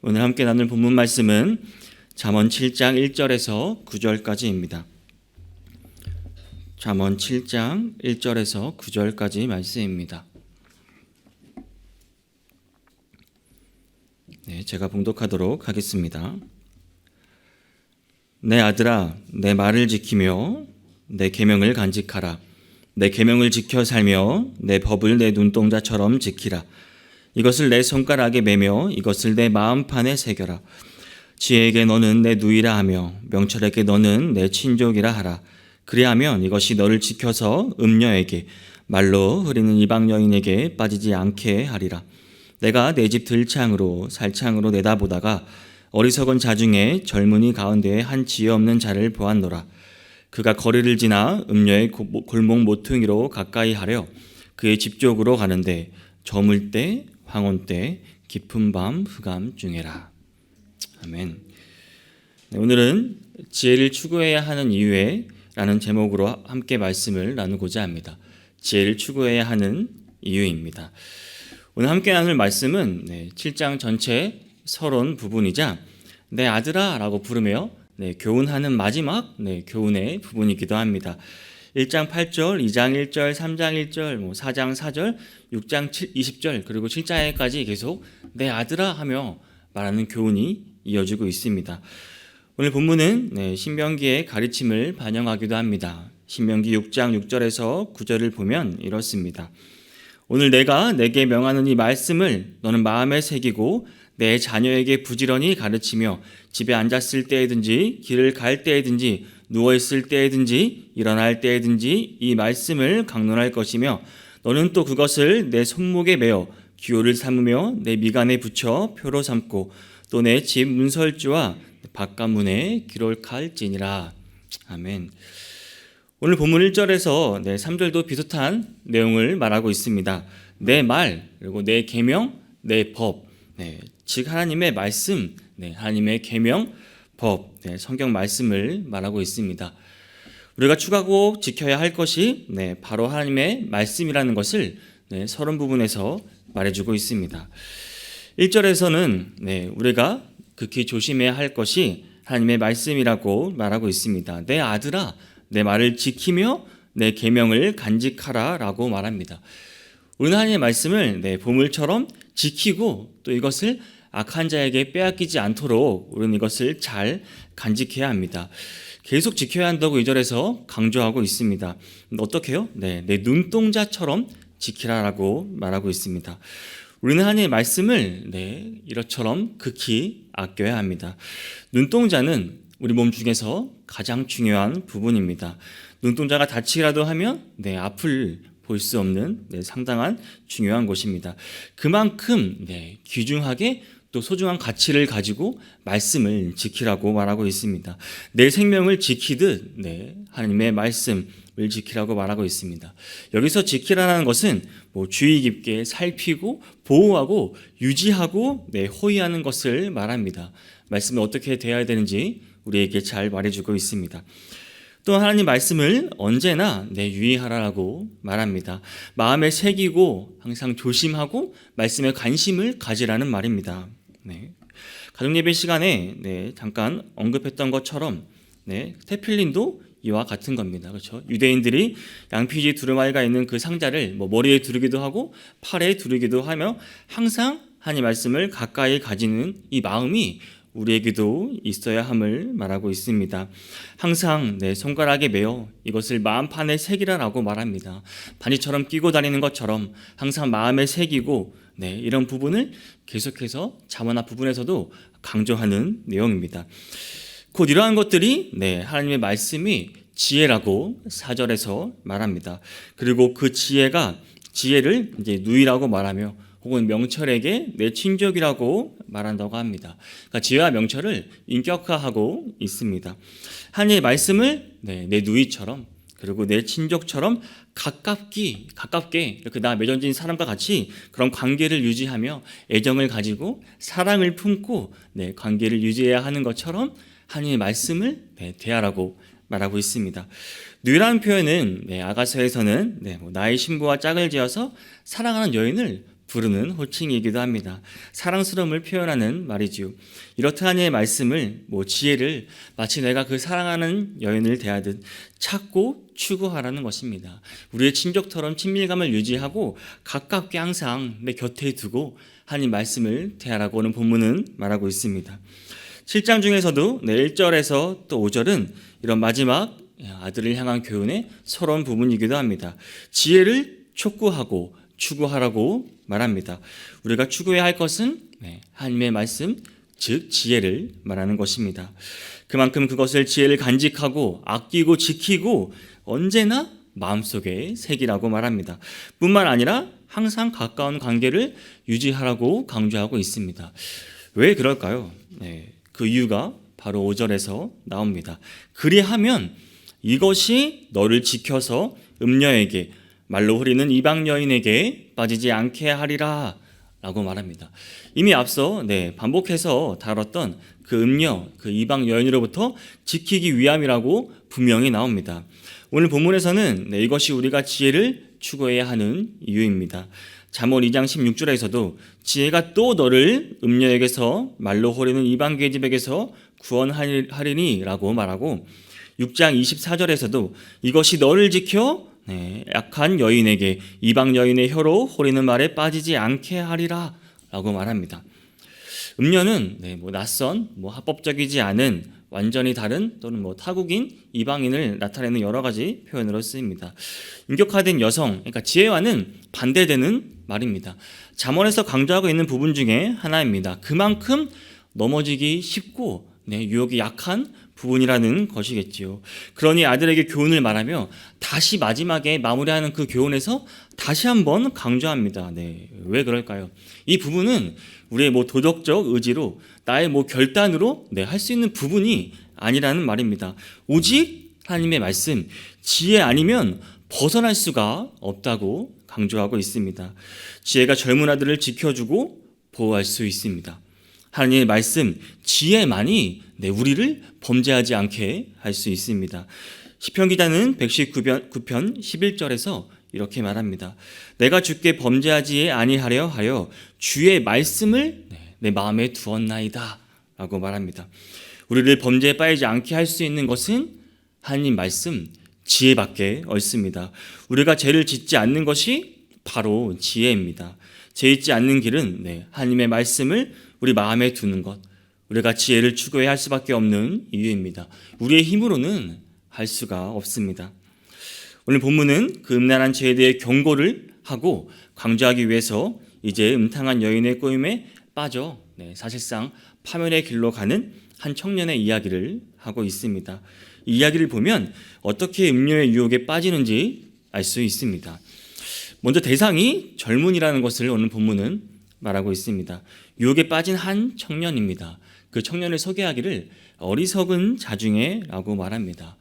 오늘 함께 나눌 본문 말씀은 잠언 7장 1절에서 9절까지입니다. 잠언 7장 1절에서 9절까지 말씀입니다. 제가 봉독하도록 하겠습니다. 내 아들아, 내 말을 지키며 내 계명을 간직하라. 내 계명을 지켜 살며 내 법을 내 눈동자처럼 지키라. 이것을 내 손가락에 매며 이것을 내 마음판에 새겨라. 지혜에게 너는 내 누이라 하며 명철에게 너는 내 친족이라 하라. 그리하면 이것이 너를 지켜서 음녀에게 말로 흐리는 이방 여인에게 빠지지 않게 하리라. 내가 내 집 들창으로 살창으로 내다보다가 어리석은 자 중에 젊은이 가운데에 한 지혜 없는 자를 보았노라. 그가 거리를 지나 음녀의 골목 모퉁이로 가까이 하려 그의 집 쪽으로 가는데 저물 때 황혼 때 깊은 밤 흑암 중에라. 아멘. 오늘은 지혜를 추구해야 하는 이유에 라는 제목으로 함께 말씀을 나누고자 합니다. 지혜를 추구해야 하는 이유입니다. 오늘 함께 나눌 말씀은 7장 전체 서론 부분이자 내 아들아 라고 부르며 교훈하는 마지막 교훈의 부분이기도 합니다. 1장 8절, 2장 1절, 3장 1절, 4장 4절, 6장 20절 그리고 7장에까지 계속 내 아들아 하며 말하는 교훈이 이어지고 있습니다. 오늘 본문은 신명기의 가르침을 반영하기도 합니다. 신명기 6장 6절에서 9절을 보면 이렇습니다. 오늘 내가 내게 명하는 이 말씀을 너는 마음에 새기고 내 자녀에게 부지런히 가르치며 집에 앉았을 때에든지 길을 갈 때에든지 누워있을 때에든지 일어날 때에든지 이 말씀을 강론할 것이며 너는 또 그것을 내 손목에 매어 기호를 삼으며 내 미간에 붙여 표로 삼고 또 내 집 문설주와 바깥문에 기록할지니라. 아멘. 오늘 본문 1절에서 3절도 비슷한 내용을 말하고 있습니다. 내 말, 그리고 내 계명, 내 법, 즉 하나님의 말씀, 하나님의 계명, 법, 성경 말씀을 말하고 있습니다. 우리가 추구하고 지켜야 할 것이 바로 하나님의 말씀이라는 것을 서론 부분에서 말해주고 있습니다. 1절에서는 우리가 극히 조심해야 할 것이 하나님의 말씀이라고 말하고 있습니다. 내 아들아, 내 말을 지키며 내 계명을 간직하라 라고 말합니다. 우리는 하나님의 말씀을 보물처럼 지키고 또 이것을 악한 자에게 빼앗기지 않도록 우리는 이것을 잘 간직해야 합니다. 계속 지켜야 한다고 2절에서 강조하고 있습니다. 어떻게요? 내 눈동자처럼 지키라라고 말하고 있습니다. 우리는 하나님의 말씀을 이것처럼 극히 아껴야 합니다. 눈동자는 우리 몸 중에서 가장 중요한 부분입니다. 눈동자가 다치기라도 하면 앞을 볼 수 없는 상당한 중요한 곳입니다. 그만큼 귀중하게 또 소중한 가치를 가지고 말씀을 지키라고 말하고 있습니다. 내 생명을 지키듯 하나님의 말씀을 지키라고 말하고 있습니다. 여기서 지키라는 것은 주의 깊게 살피고 보호하고 유지하고 호의하는 것을 말합니다. 말씀을 어떻게 대해야 되는지 우리에게 잘 말해주고 있습니다. 또 하나님 말씀을 언제나 유의하라고 말합니다. 마음에 새기고 항상 조심하고 말씀에 관심을 가지라는 말입니다. 가정예배 시간에 잠깐 언급했던 것처럼 테필린도 이와 같은 겁니다. 그렇죠? 유대인들이 양피지 두루마리가 있는 그 상자를 머리에 두르기도 하고 팔에 두르기도 하며 항상 하나님 말씀을 가까이 가지는 이 마음이 우리에게도 있어야 함을 말하고 있습니다. 항상 내 손가락에 매어 이것을 마음판에 새기라라고 말합니다. 반지처럼 끼고 다니는 것처럼 항상 마음에 새기고 이런 부분을 계속해서 잠언 앞 부분에서도 강조하는 내용입니다. 곧 이러한 것들이 하나님의 말씀이 지혜라고 4절에서 말합니다. 그리고 그 지혜를 이제 누이라고 말하며 혹은 명철에게 내 친족이라고 말한다고 합니다. 그러니까 지혜와 명철을 인격화하고 있습니다. 하나님의 말씀을 내 누이처럼 그리고 내 친족처럼 가깝게 이렇게 나 맺어진 사람과 같이 그런 관계를 유지하며 애정을 가지고 사랑을 품고 관계를 유지해야 하는 것처럼 하나님의 말씀을 대하라고 말하고 있습니다. 누이라는 표현은 아가서에서는 나의 신부와 짝을 지어서 사랑하는 여인을 부르는 호칭이기도 합니다. 사랑스러움을 표현하는 말이지요. 이렇다 하니의 말씀을 지혜를 마치 내가 그 사랑하는 여인을 대하듯 찾고 추구하라는 것입니다. 우리의 친족처럼 친밀감을 유지하고 가깝게 항상 내 곁에 두고 하나님 말씀을 대하라고 오늘 본문은 말하고 있습니다. 7장 중에서도 1절에서 또 5절은 이런 마지막 아들을 향한 교훈의 서러운 부분이기도 합니다. 지혜를 촉구하고 추구하라고 말합니다. 우리가 추구해야 할 것은 하나님의 말씀, 즉 지혜를 말하는 것입니다. 그만큼 그것을 지혜를 간직하고 아끼고 지키고 언제나 마음속에 새기라고 말합니다. 뿐만 아니라 항상 가까운 관계를 유지하라고 강조하고 있습니다. 왜 그럴까요? 그 이유가 바로 5절에서 나옵니다. 그리하면 이것이 너를 지켜서 음녀에게, 말로 흐리는 이방 여인에게 빠지지 않게 하리라 라고 말합니다. 이미 앞서 반복해서 다뤘던 그 음녀, 그 이방 여인으로부터 지키기 위함이라고 분명히 나옵니다. 오늘 본문에서는 이것이 우리가 지혜를 추구해야 하는 이유입니다. 잠언 2장 16절에서도 지혜가 또 너를 음녀에게서, 말로 흐리는 이방 계집에게서 구원하리니 라고 말하고, 6장 24절에서도 이것이 너를 지켜 약한 여인에게, 이방 여인의 혀로 호리는 말에 빠지지 않게 하리라 라고 말합니다. 음녀는 낯선, 합법적이지 않은, 완전히 다른 또는 타국인 이방인을 나타내는 여러 가지 표현으로 쓰입니다. 인격화된 여성, 그러니까 지혜와는 반대되는 말입니다. 잠언에서 강조하고 있는 부분 중에 하나입니다. 그만큼 넘어지기 쉽고 유혹이 약한 부분이라는 것이겠지요. 그러니 아들에게 교훈을 말하며 다시 마지막에 마무리하는 그 교훈에서 다시 한번 강조합니다. 왜 그럴까요? 이 부분은 우리의 도덕적 의지로, 나의 결단으로 할 수 있는 부분이 아니라는 말입니다. 오직 하나님의 말씀, 지혜 아니면 벗어날 수가 없다고 강조하고 있습니다. 지혜가 젊은 아들을 지켜주고 보호할 수 있습니다. 하나님의 말씀, 지혜만이 우리를 범죄하지 않게 할 수 있습니다. 시편 기자는 119편 11절에서 이렇게 말합니다. 내가 주께 범죄하지 아니하려 하여 주의 말씀을 내 마음에 두었나이다 라고 말합니다. 우리를 범죄에 빠지지 않게 할 수 있는 것은 하나님 말씀, 지혜밖에 없습니다. 우리가 죄를 짓지 않는 것이 바로 지혜입니다. 죄 짓지 않는 길은 하나님의 말씀을 우리 마음에 두는 것, 우리가 지혜를 추구해야 할 수밖에 없는 이유입니다. 우리의 힘으로는 할 수가 없습니다. 오늘 본문은 그 음란한 죄에 대해 경고를 하고 강조하기 위해서 이제 음탕한 여인의 꼬임에 빠져 사실상 파멸의 길로 가는 한 청년의 이야기를 하고 있습니다. 이 이야기를 보면 어떻게 음료의 유혹에 빠지는지 알 수 있습니다. 먼저 대상이 젊은이라는 것을 오늘 본문은 말하고 있습니다. 유혹에 빠진 한 청년입니다. 그 청년을 소개하기를 어리석은 자중해라고 말합니다.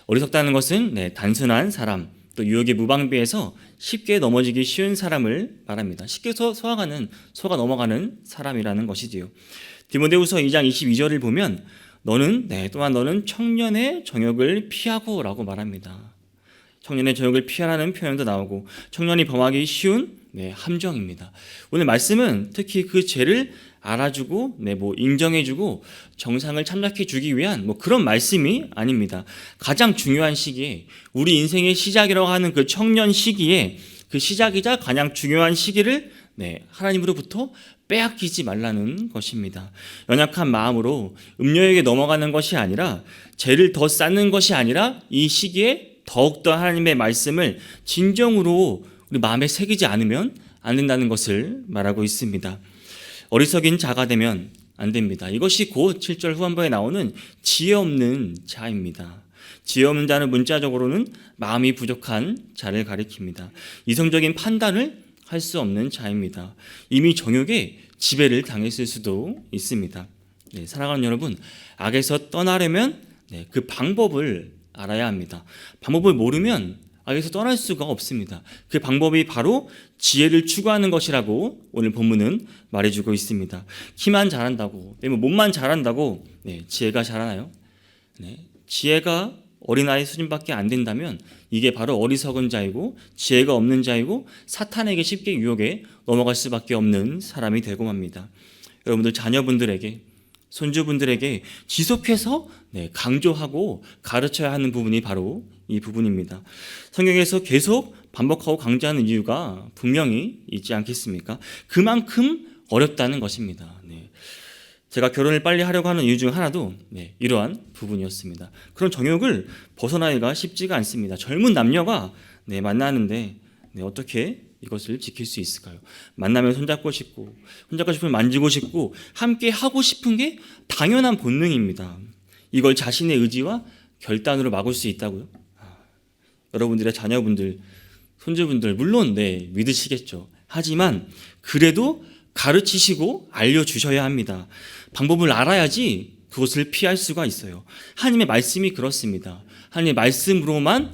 어리석다는 것은 단순한 사람, 또 유혹에 무방비해서 쉽게 넘어지기 쉬운 사람을 말합니다. 쉽게 속아 넘어가는 사람이라는 것이지요. 디모데후서 2장 22절을 보면 또한 너는 청년의 정욕을 피하고라고 말합니다. 청년의 정욕을 피하라는 표현도 나오고 청년이 범하기 쉬운 함정입니다. 오늘 말씀은 특히 그 죄를 알아주고 인정해주고 정상을 참작해주기 위한 그런 말씀이 아닙니다. 가장 중요한 시기에, 우리 인생의 시작이라고 하는 그 청년 시기에, 그 시작이자 가장 중요한 시기를 하나님으로부터 빼앗기지 말라는 것입니다. 연약한 마음으로 음료에게 넘어가는 것이 아니라, 죄를 더 쌓는 것이 아니라 이 시기에 더욱더 하나님의 말씀을 진정으로 우리 마음에 새기지 않으면 안 된다는 것을 말하고 있습니다. 어리석인 자가 되면 안 됩니다. 이것이 곧 7절 후반부에 나오는 지혜 없는 자입니다. 지혜 없는 자는 문자적으로는 마음이 부족한 자를 가리킵니다. 이성적인 판단을 할 수 없는 자입니다. 이미 정욕에 지배를 당했을 수도 있습니다. 사랑하는 여러분, 악에서 떠나려면 그 방법을 알아야 합니다. 방법을 모르면 악에서 떠날 수가 없습니다. 그 방법이 바로 지혜를 추구하는 것이라고 오늘 본문은 말해주고 있습니다. 키만 잘한다고, 몸만 잘한다고 지혜가 자라나요? 지혜가 어린아이 수준밖에 안 된다면 이게 바로 어리석은 자이고 지혜가 없는 자이고 사탄에게 쉽게 유혹에 넘어갈 수밖에 없는 사람이 되고 맙니다. 여러분들 자녀분들에게 손주분들에게 지속해서 강조하고 가르쳐야 하는 부분이 바로 이 부분입니다. 성경에서 계속 반복하고 강조하는 이유가 분명히 있지 않겠습니까? 그만큼 어렵다는 것입니다. 제가 결혼을 빨리 하려고 하는 이유 중 하나도 이러한 부분이었습니다. 그런 정욕을 벗어나기가 쉽지가 않습니다. 젊은 남녀가 만나는데 어떻게 이것을 지킬 수 있을까요? 만나면 손잡고 싶고 만지고 싶고 함께 하고 싶은 게 당연한 본능입니다. 이걸 자신의 의지와 결단으로 막을 수 있다고요? 여러분들의 자녀분들, 손주분들 물론 믿으시겠죠. 하지만 그래도 가르치시고 알려주셔야 합니다. 방법을 알아야지 그것을 피할 수가 있어요. 하나님의 말씀이 그렇습니다. 하나님의 말씀으로만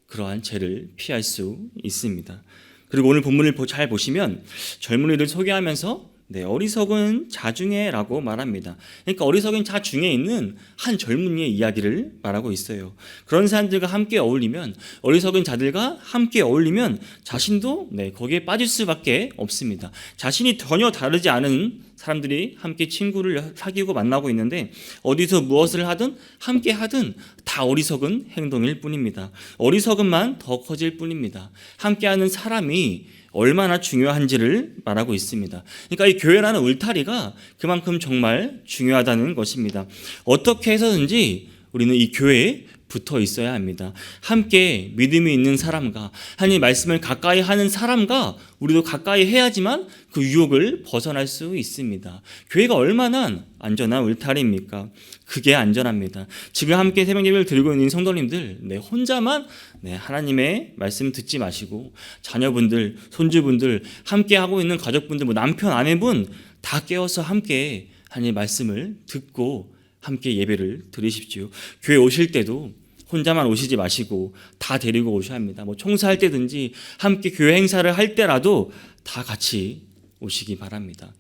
그러한 죄를 피할 수 있습니다. 그리고 오늘 본문을 잘 보시면 젊은이를 소개하면서 어리석은 자중에라고 말합니다. 그러니까 어리석은 자 중에 있는 한 젊은이의 이야기를 말하고 있어요. 그런 사람들과 함께 어울리면, 어리석은 자들과 함께 어울리면 자신도 거기에 빠질 수밖에 없습니다. 자신이 전혀 다르지 않은 사람들이 함께 친구를 사귀고 만나고 있는데 어디서 무엇을 하든 함께 하든 다 어리석은 행동일 뿐입니다. 어리석음만 더 커질 뿐입니다. 함께하는 사람이 얼마나 중요한지를 말하고 있습니다. 그러니까 이 교회라는 울타리가 그만큼 정말 중요하다는 것입니다. 어떻게 해서든지 우리는 이 교회에 붙어 있어야 합니다. 함께 믿음이 있는 사람과 하나님의 말씀을 가까이 하는 사람과 우리도 가까이 해야지만 그 유혹을 벗어날 수 있습니다. 교회가 얼마나 안전한 울타리입니까? 그게 안전합니다. 지금 함께 새벽 예배를 드리고 있는 성도님들 혼자만 하나님의 말씀 듣지 마시고 자녀분들, 손주분들, 함께 하고 있는 가족분들, 남편, 아내분 다 깨어서 함께 하나님의 말씀을 듣고 함께 예배를 드리십시오. 교회 오실 때도 혼자만 오시지 마시고 다 데리고 오셔야 합니다. 총사할 때든지 함께 교회 행사를 할 때라도 다 같이 오시기 바랍니다.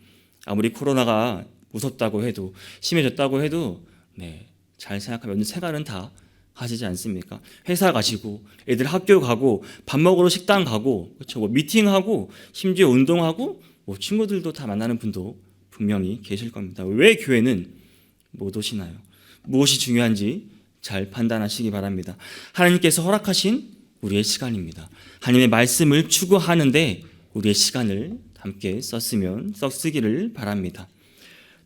아무리 코로나가 무섭다고 해도 심해졌다고 해도 잘 생각하면 생활은 다 하시지 않습니까? 회사 가시고 애들 학교 가고 밥 먹으러 식당 가고 그렇죠? 미팅하고 심지어 운동하고 친구들도 다 만나는 분도 분명히 계실 겁니다. 왜 교회는 못 오시나요? 무엇이 중요한지 잘 판단하시기 바랍니다. 하나님께서 허락하신 우리의 시간입니다. 하나님의 말씀을 추구하는데 우리의 시간을 함께 쓰기를 바랍니다.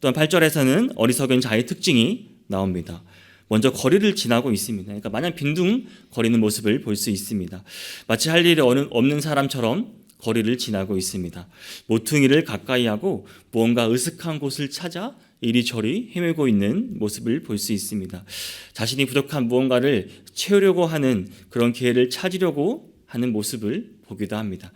또한 8절에서는 어리석은 자의 특징이 나옵니다. 먼저 거리를 지나고 있습니다. 그러니까 마냥 빈둥 거리는 모습을 볼 수 있습니다. 마치 할 일이 없는 사람처럼 거리를 지나고 있습니다. 모퉁이를 가까이 하고 무언가 으슥한 곳을 찾아 이리저리 헤매고 있는 모습을 볼 수 있습니다. 자신이 부족한 무언가를 채우려고 하는 그런 기회를 찾으려고 하는 모습을 보기도 합니다.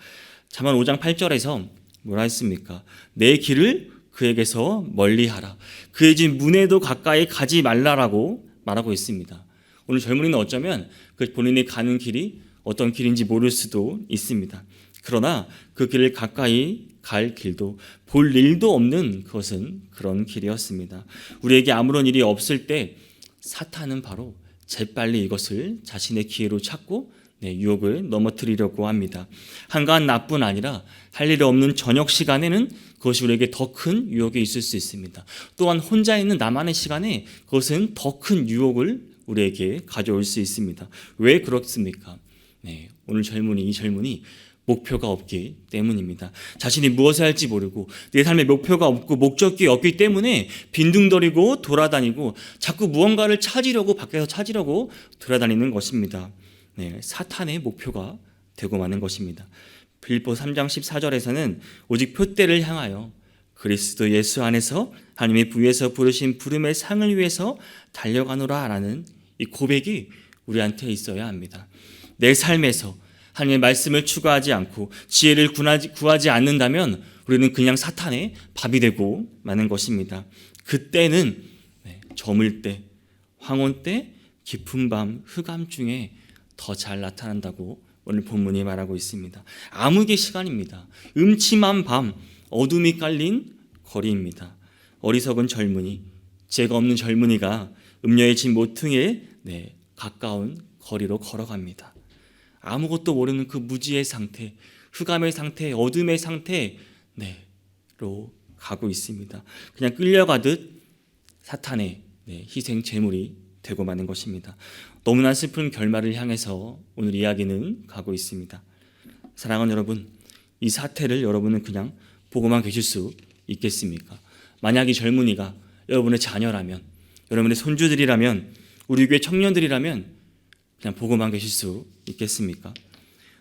잠언 5장 8절에서 뭐라 했습니까? 내 길을 그에게서 멀리하라. 그의 집 문에도 가까이 가지 말라라고 말하고 있습니다. 오늘 젊은이는 어쩌면 그 본인이 가는 길이 어떤 길인지 모를 수도 있습니다. 그러나 그 길을 가까이 갈 길도 볼 일도 없는 그것은 그런 길이었습니다. 우리에게 아무런 일이 없을 때 사탄은 바로 재빨리 이것을 자신의 기회로 찾고 유혹을 넘어뜨리려고 합니다. 한가한 낮뿐 아니라 할 일이 없는 저녁 시간에는 그것이 우리에게 더 큰 유혹이 있을 수 있습니다. 또한 혼자 있는 나만의 시간에 그것은 더 큰 유혹을 우리에게 가져올 수 있습니다. 왜 그렇습니까? 오늘 이 젊은이 목표가 없기 때문입니다. 자신이 무엇을 할지 모르고 내 삶에 목표가 없고 목적이 없기 때문에 빈둥거리고 돌아다니고 자꾸 무언가를 찾으려고 밖에서 찾으려고 돌아다니는 것입니다. 사탄의 목표가 되고 마는 것입니다. 빌립보 3장 14절에서는 오직 표대를 향하여 그리스도 예수 안에서 하나님의 부에서 부르신 부름의 상을 위해서 달려가노라라는 이 고백이 우리한테 있어야 합니다. 내 삶에서 하나님의 말씀을 추구하지 않고 지혜를 구하지 않는다면 우리는 그냥 사탄의 밥이 되고 마는 것입니다. 그때는 저물 때, 황혼 때, 깊은 밤, 흑암 중에 더 잘 나타난다고 오늘 본문이 말하고 있습니다. 암흑의 시간입니다. 음침한 밤, 어둠이 깔린 거리입니다. 어리석은 젊은이, 죄가 없는 젊은이가 음녀의 집 모퉁이에 가까운 거리로 걸어갑니다. 아무것도 모르는 그 무지의 상태, 흑암의 상태, 어둠의 상태로 가고 있습니다. 그냥 끌려가듯 사탄의 희생 제물이 되고 마는 것입니다. 너무나 슬픈 결말을 향해서 오늘 이야기는 가고 있습니다. 사랑하는 여러분, 이 사태를 여러분은 그냥 보고만 계실 수 있겠습니까? 만약 이 젊은이가 여러분의 자녀라면, 여러분의 손주들이라면, 우리 교회 청년들이라면 그냥 보고만 계실 수 있겠습니까?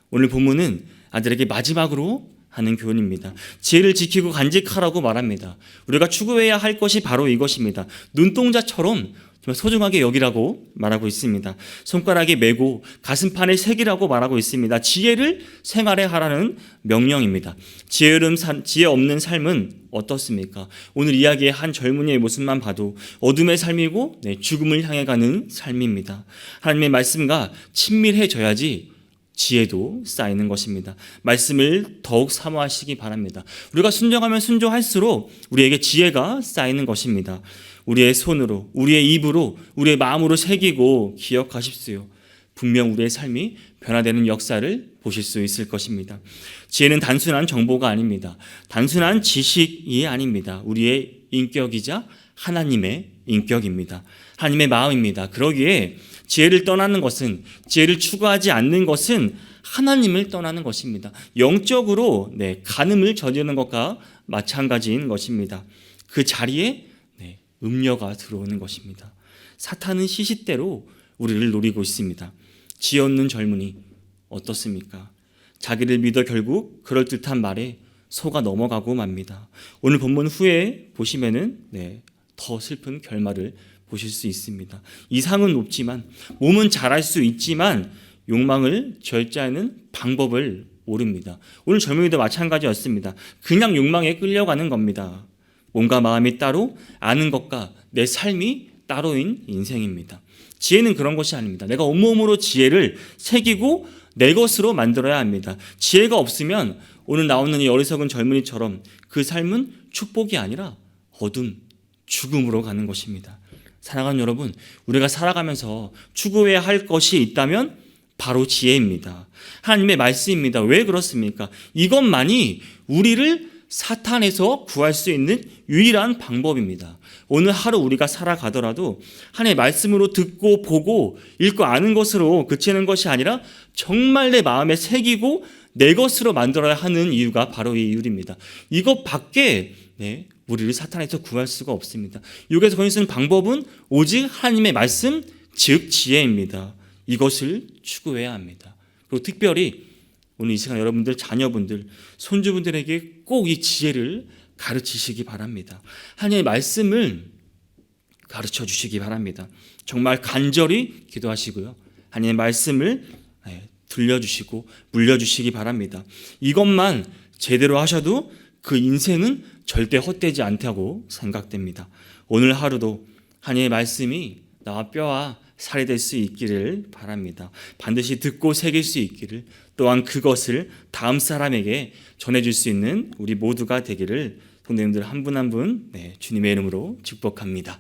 오늘 본문은 아들에게 마지막으로 하는 교훈입니다. 지혜를 지키고 간직하라고 말합니다. 우리가 추구해야 할 것이 바로 이것입니다. 눈동자처럼 정말 소중하게 여기라고 말하고 있습니다. 손가락에 메고 가슴판에 새기라고 말하고 있습니다. 지혜를 생활에 하라는 명령입니다. 지혜 없는 삶은 어떻습니까? 오늘 이야기의 한 젊은이의 모습만 봐도 어둠의 삶이고 죽음을 향해 가는 삶입니다. 하나님의 말씀과 친밀해져야지 지혜도 쌓이는 것입니다. 말씀을 더욱 사모하시기 바랍니다. 우리가 순종하면 순종할수록 우리에게 지혜가 쌓이는 것입니다. 우리의 손으로, 우리의 입으로, 우리의 마음으로 새기고 기억하십시오. 분명 우리의 삶이 변화되는 역사를 보실 수 있을 것입니다. 지혜는 단순한 정보가 아닙니다. 단순한 지식이 아닙니다. 우리의 인격이자 하나님의 인격입니다. 하나님의 마음입니다. 그러기에 지혜를 떠나는 것은, 지혜를 추구하지 않는 것은 하나님을 떠나는 것입니다. 영적으로 간음을 저지르는 것과 마찬가지인 것입니다. 그 자리에 음녀가 들어오는 것입니다. 사탄은 시시때로 우리를 노리고 있습니다. 지혜 없는 젊은이 어떻습니까? 자기를 믿어 결국 그럴듯한 말에 속아 넘어가고 맙니다. 오늘 본문 후에 보시면은 더 슬픈 결말을 보실 수 있습니다. 이상은 높지만, 몸은 잘할 수 있지만 욕망을 절제하는 방법을 모릅니다. 오늘 젊은이도 마찬가지였습니다. 그냥 욕망에 끌려가는 겁니다. 몸과 마음이 따로, 아는 것과 내 삶이 따로인 인생입니다. 지혜는 그런 것이 아닙니다. 내가 온몸으로 지혜를 새기고 내 것으로 만들어야 합니다. 지혜가 없으면 오늘 나오는 이 어리석은 젊은이처럼 그 삶은 축복이 아니라 어둠, 죽음으로 가는 것입니다. 사랑하는 여러분, 우리가 살아가면서 추구해야 할 것이 있다면 바로 지혜입니다. 하나님의 말씀입니다. 왜 그렇습니까? 이것만이 우리를 사탄에서 구할 수 있는 유일한 방법입니다. 오늘 하루 우리가 살아가더라도 하나님의 말씀으로 듣고 보고 읽고 아는 것으로 그치는 것이 아니라 정말 내 마음에 새기고 내 것으로 만들어야 하는 이유가 바로 이 이유입니다. 이것밖에 우리를 사탄에서 구할 수가 없습니다. 여기서 거기 쓰는 방법은 오직 하나님의 말씀, 즉 지혜입니다. 이것을 추구해야 합니다. 그리고 특별히 오늘 이 시간 여러분들, 자녀분들, 손주분들에게 꼭 이 지혜를 가르치시기 바랍니다. 하나님의 말씀을 가르쳐 주시기 바랍니다. 정말 간절히 기도하시고요. 하나님의 말씀을 들려주시고 물려주시기 바랍니다. 이것만 제대로 하셔도 그 인생은 절대 헛되지 않다고 생각됩니다. 오늘 하루도 하나님의 말씀이 나와 뼈와 살이 될 수 있기를 바랍니다. 반드시 듣고 새길 수 있기를, 또한 그것을 다음 사람에게 전해줄 수 있는 우리 모두가 되기를 성도님들 한 분 한 분 주님의 이름으로 축복합니다.